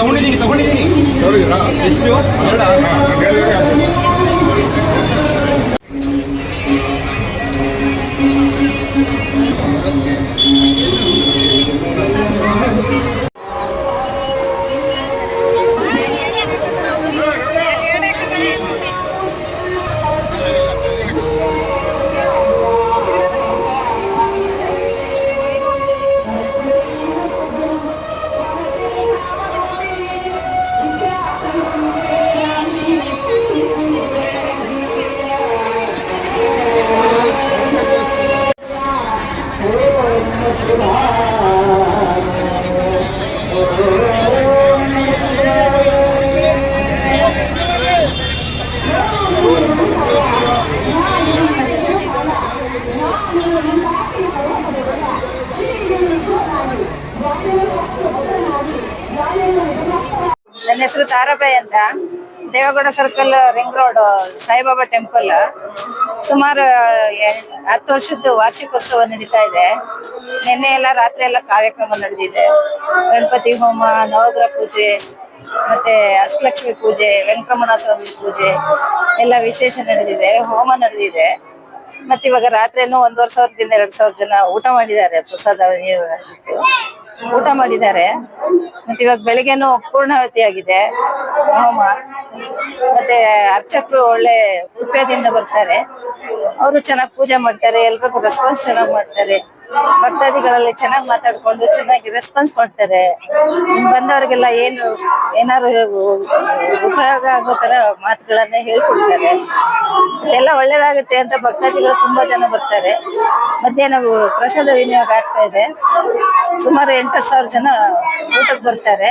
ತಗೊಂಡಿದ್ದೀನಿ ಎಷ್ಟು ನನ್ನ ಹೆಸರು ತಾರಾಬಾಯಿ ಅಂತ. Devegowda circle, ring road, Saibaba temple. ಸುಮಾರು 10 ವರ್ಷದ ವಾರ್ಷಿಕೋತ್ಸವ ನಡೀತಾ ಇದೆ. ನಿನ್ನೆ ಎಲ್ಲ ರಾತ್ರಿ ಎಲ್ಲ ಕಾರ್ಯಕ್ರಮ ನಡೆದಿದೆ. ಗಣಪತಿ ಹೋಮ, ನವಗ್ರಹ ಪೂಜೆ, ಮತ್ತೆ ಅಷ್ಟಲಕ್ಷ್ಮಿ ಪೂಜೆ, ವೆಂಕಟರಮಣ ಸ್ವಾಮಿ ಪೂಜೆ ಎಲ್ಲ ವಿಶೇಷ ನಡೆದಿದೆ. ಹೋಮ ನಡೆದಿದೆ. ಮತ್ತೆ ಇವಾಗ ರಾತ್ರಿನೂ 1,500ದಿಂದ 2,000 ಜನ ಊಟ ಮಾಡಿದ್ದಾರೆ. ಪ್ರಸಾದ ಊಟ ಮಾಡಿದ್ದಾರೆ. ಮತ್ತೆ ಇವಾಗ ಬೆಳಿಗ್ಗೆನೂ ಪೂರ್ಣಾವತಿ ಆಗಿದೆ ಹೋಮ. ಮತ್ತೆ ಅರ್ಚಕರು ಒಳ್ಳೆ ಕೃಪೆಯಿಂದ ಬರ್ತಾರೆ. ಅವರು ಚೆನ್ನಾಗಿ ಪೂಜೆ ಮಾಡ್ತಾರೆ. ಎಲ್ರಿಗೂ ರೆಸ್ಪಾನ್ಸ್ ಚೆನ್ನಾಗಿ ಮಾಡ್ತಾರೆ. ಭಕ್ತಾದಿಗಳಲ್ಲಿ ಚೆನ್ನಾಗಿ ಮಾತಾಡ್ಕೊಂಡು ಚೆನ್ನಾಗಿ ರೆಸ್ಪಾನ್ಸ್ ಮಾಡ್ತಾರೆ. ಬಂದವರಿಗೆಲ್ಲ ಏನಾದ್ರು ಉಪಯೋಗ ಆಗೋ ತರ ಮಾತುಗಳನ್ನ ಹೇಳ್ಕೊಡ್ತಾರೆ. ಎಲ್ಲ ಒಳ್ಳೇದಾಗುತ್ತೆ ಅಂತ ಭಕ್ತಾದಿಗಳು ತುಂಬಾ ಜನ ಬರ್ತಾರೆ. ಮಧ್ಯಾಹ್ನ ಪ್ರಸಾದ ವಿನಿಯೋಗ ಆಗ್ತಾ ಇದೆ. ಸುಮಾರು 8,000 ಜನ ಊಟಕ್ಕೆ ಬರ್ತಾರೆ.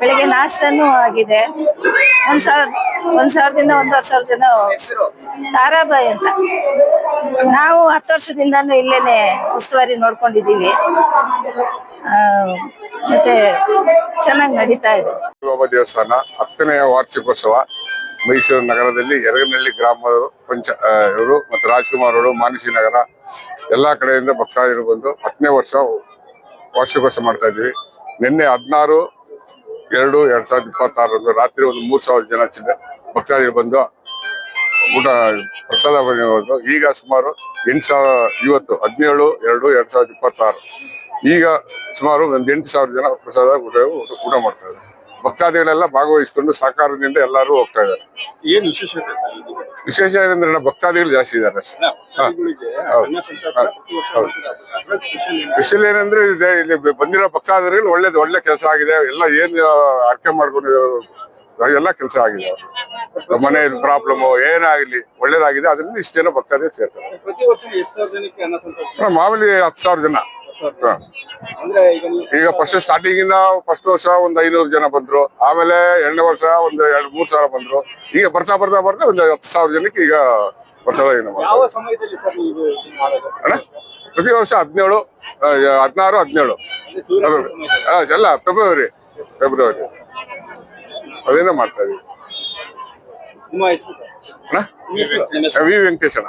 ಬೆಳಿಗ್ಗೆ ನಾಷ್ಟನೂ ಆಗಿದೆ. 1,000ದಿಂದ 1,500 ಜನ. ತಾರಾಬಾಯಿ ಅಂತ. ನಾವು 10 ವರ್ಷದಿಂದಾನು ಇಲ್ಲೇನೆ ಉಸ್ತುವಾರಿ ನೋಡ್ಕೊಂಡಿದೀವಿ. ಮತ್ತೆ ಚೆನ್ನಾಗಿ ನಡೀತಾ ಇದೆ. ಬಾಬಾ ದೇವಸ್ಥಾನ 10ನೇ ವಾರ್ಷಿಕೋತ್ಸವ ಮೈಸೂರು ನಗರದಲ್ಲಿ ಯರಗನಹಳ್ಳಿ ಗ್ರಾಮದವರು ಇವರು ಮತ್ತು ರಾಜ್ಕುಮಾರ್ ಅವರು, ಮಾನಸಿ ನಗರ ಎಲ್ಲಾ ಕಡೆಯಿಂದ ಭಕ್ತಾದಿಗಳು ಬಂದು 10ನೇ ವರ್ಷ ವಾರ್ಷಿಕೋತ್ಸವ ಮಾಡ್ತಾ ಇದ್ವಿ. ನಿನ್ನೆ 16/2/2026 ರಾತ್ರಿ ಒಂದು 3,000 ಜನ ಭಕ್ತಾದಿಗಳು ಬಂದು ಊಟ ಪ್ರಸಾದ ಬಂದು ಈಗ ಸುಮಾರು 8,000. ಇವತ್ತು 17/2/2026 ಈಗ ಸುಮಾರು ಒಂದು 8,000 ಜನ ಪ್ರಸಾದ ಊಟ ಮಾಡ್ತಾ ಇದ್ದಾರೆ. ಭಕ್ತಾದಿಗಳೆಲ್ಲ ಭಾಗವಹಿಸಿಕೊಂಡು ಸಹಕಾರದಿಂದ ಎಲ್ಲರೂ ಹೋಗ್ತಾ ಇದ್ದಾರೆ. ಏನ್ ವಿಶೇಷತೆ? ವಿಶೇಷ ಏನಂದ್ರೆ ಭಕ್ತಾದಿಗಳು ಜಾಸ್ತಿ ಇದ್ದಾರೆ. ಸ್ಪೆಷಲ್ ಏನಂದ್ರೆ ಇಲ್ಲಿ ಬಂದಿರೋ ಭಕ್ತಾದಿಗಳು ಒಳ್ಳೆ ಕೆಲಸ ಆಗಿದೆ. ಎಲ್ಲ ಏನ್ ಅರ್ಕೆ ಮಾಡ್ಕೊಂಡಿರೋ ಎಲ್ಲ ಕೆಲಸ ಆಗಿದೆ. ಮನೆ ಪ್ರಾಬ್ಲಮ್ ಏನಾಗಲಿ ಒಳ್ಳೇದಾಗಿದೆ. ಅದರಿಂದ ಇಷ್ಟು ಜನ ಭಕ್ತಾದಿಗಳು ಸೇರ್ತಾರೆ. ಮಾಮೂಲಿ 10,000 ಜನ. ಈಗ ಸ್ಟಾರ್ಟಿಂಗ್ ಇಂದ ಫಸ್ಟ್ ವರ್ಷ ಒಂದು 500 ಜನ ಬಂದ್ರು. ಆಮೇಲೆ 2ನೇ ವರ್ಷ ಒಂದು 2-3,000 ಬಂದ್ರು. ಈಗ ಬರ್ತಾ ಒಂದು 10,000 ಜನಕ್ಕೆ ಈಗ ಪ್ರಸಾದ ಅಣ್ಣ ಪ್ರತಿ ವರ್ಷ 17, 16, 17 ಎಲ್ಲ ಫೆಬ್ರವರಿ ಅದೇನ ಮಾಡ್ತಾ ಇದೀವಿ. ವಿ ವೆಂಕಟೇಶಣ್ಣ.